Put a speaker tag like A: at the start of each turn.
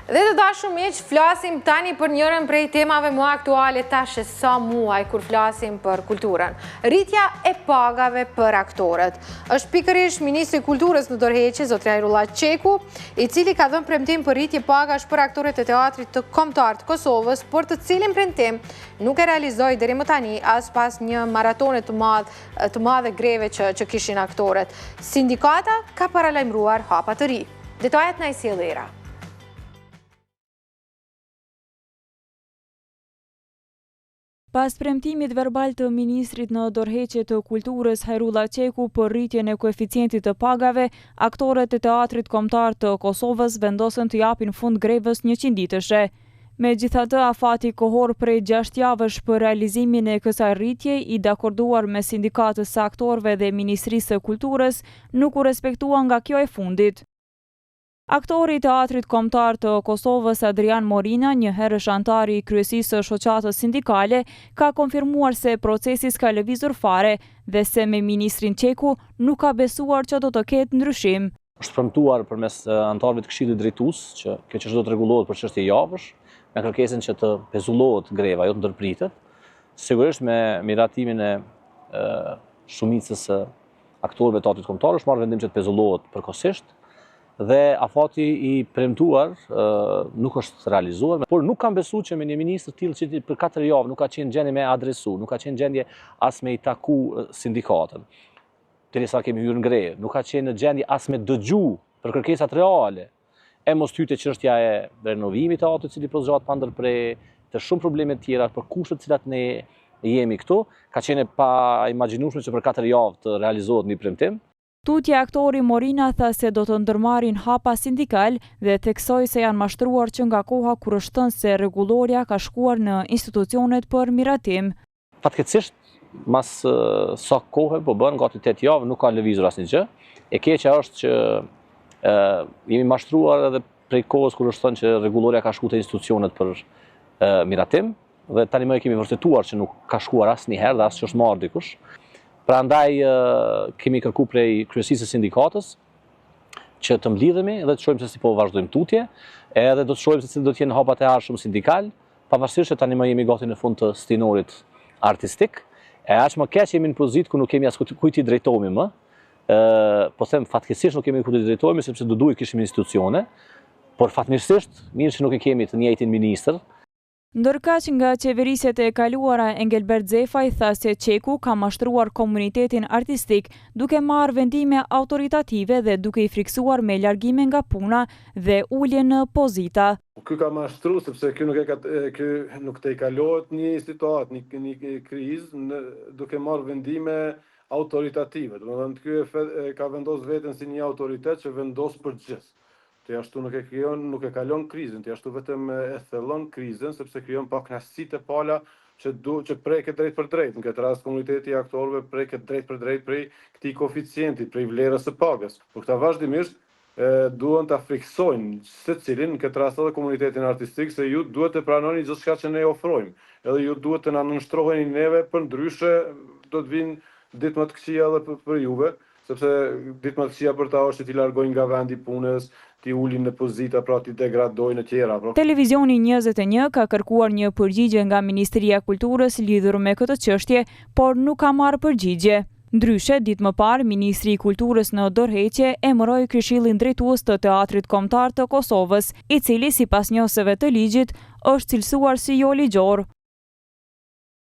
A: Dhe të dashur miq, flasim tani për njërën prej temave më aktuale tash e sa muaj kur flasim për kulturën. Rritja e pagave për aktorët. Është pikërisht Ministri i Kulturës në dorëheqje, zotri Hajrullah Qeku, i cili ka dhënë premtim për rritje pagash për aktorët e teatrit të kombëtar të Kosovës, por të cilin premtim nuk e realizoi deri më tani as pas një maratone të madhe greve që kishin aktorët. Sindikata ka paralajmëruar hapa të ri. Detajet na i sjell Era.
B: Pas premtimit verbal të ministrit në dorëheqje të kulturës Hajrullah Qeku për rritjen e koeficientit të pagave, aktorët e teatrit kombëtar të Kosovës vendosën të japin fund grevës 100 ditëshe. Megjithatë, afati kohor prej 6 javësh për realizimin e kësaj rritje i dakorduar me sindikatës së aktorëve dhe Ministrisë së Kulturës nuk u respektua nga kjo e fundit. Aktori i teatrit kombëtar të Kosovës Adrian Morina, një herësh antari i kryesisë së shoqatës sindikale, ka konfirmuar se procesi s'ka lëvizur fare dhe se me ministrin Qeku nuk ka besuar që do të ketë ndryshim.
C: Është premtuar përmes antarëve të Këshillit Drejtues që kjo çështje do të rregullohet për çështje javësh, me kërkesën që të pezullohet greva, jo të ndërpritet. Sigurisht me miratimin e shumicës së aktorëve të teatrit kombëtar është marrë vendim që të pezullohet përkohësisht. Dhe afati i premtuar nuk është realizuar, por nuk kam besuar që me një ministër tillë që për 4 javë nuk ka qenë gjendje me adresu, nuk ka qenë gjendje as me i taku sindikatën, derisa kemi hyrë në grevë, nuk ka qenë në gjendje as me dëgju për kërkesat reale, e mos hyte çështja e renovimit të teatrit, i cili po zgjatet pa ndërprer, të shumë probleme të tjera për kushtet të cilat ne jemi këtu, ka qenë pa imagjinueshme që për 4 javë të realizohet një premtim.
B: Tutje aktori Morina tha se do të ndërmarrin hapa sindikal dhe theksoi se janë mashtruar që nga koha kur është thënë se rregulloria ka shkuar në institucionet për miratim.
C: Fatkeqësisht, mas sa kohë po bën gati 8 javë nuk ka lëvizur asnjë gjë. E keqja është që jemi mashtruar edhe prej kohës kur është thënë që rregulloria ka shkuar te institucionet për miratim dhe tani më e kemi vërtetuar që nuk ka shkuar asnjëherë dhe as që është marrë dikush. Prandaj kemi kërkuar prej kryesisë së sindikatës që të mblidhemi dhe të shohim se si po vazhdojmë tutje, edhe do të shohim se si do të jenë hapat e ardhshëm sindikal, pavarësisht se tani më jemi gati në fund të stinorit artistik. E aq më keq jemi në pozitë ku nuk kemi as kujt i drejtohemi më. Po them fatkeqësisht nuk kemi kujt i drejtohemi sepse do duhet kishim institucione, por fatmirësisht mirë që nuk e kemi të njëjtin ministër.
B: Ndërkaq nga qeveriset e kaluara, Engelbert Zefaj tha se Qeku ka mashtruar komunitetin artistik duke marrë vendime autoritative dhe duke i friksuar me largime nga puna dhe ulje në pozita.
D: Ky ka mashtruar sepse ky nuk te i kalohet një situatë, një krizë duke marrë vendime autoritative. Domethënë ky ka vendosur veten si një autoritet që vendos për gjithë. Të ashtu nuk e kalon krizën, të ashtu vetëm e thellon krizën, sepse krijon pakënaqësi të pala që preket drejt për drejt. Në këtë rast komuniteti i aktorëve preket drejt për drejt prej këtij koeficienti, prej vlerës së pagës. Por këta vazhdimisht duhen ta friksojnë secilin, në këtë rast edhe komunitetin artistik, se ju duhet të pranoni gjithçka që ne ofrojmë. Edhe ju duhet të na nënshtroheni neve, përndryshe do të vinë ditë më të këqija edhe për juve, sepse ditë më të këqija për ta është që t'i largojnë nga vendi punës, t'i ulin në pozita, pra t'i degradojnë e tjera.
B: Televizioni 21 ka kërkuar një përgjigje nga Ministria e Kulturës lidhur me këtë çështje, por nuk ka marrë përgjigje. Ndryshe, ditë më parë, Ministri i Kulturës në dorëheqje emëroi Këshillin Drejtues të Teatrit Kombëtar të Kosovës, i cili sipas njofseve të ligjit është cilësuar si jo ligjor.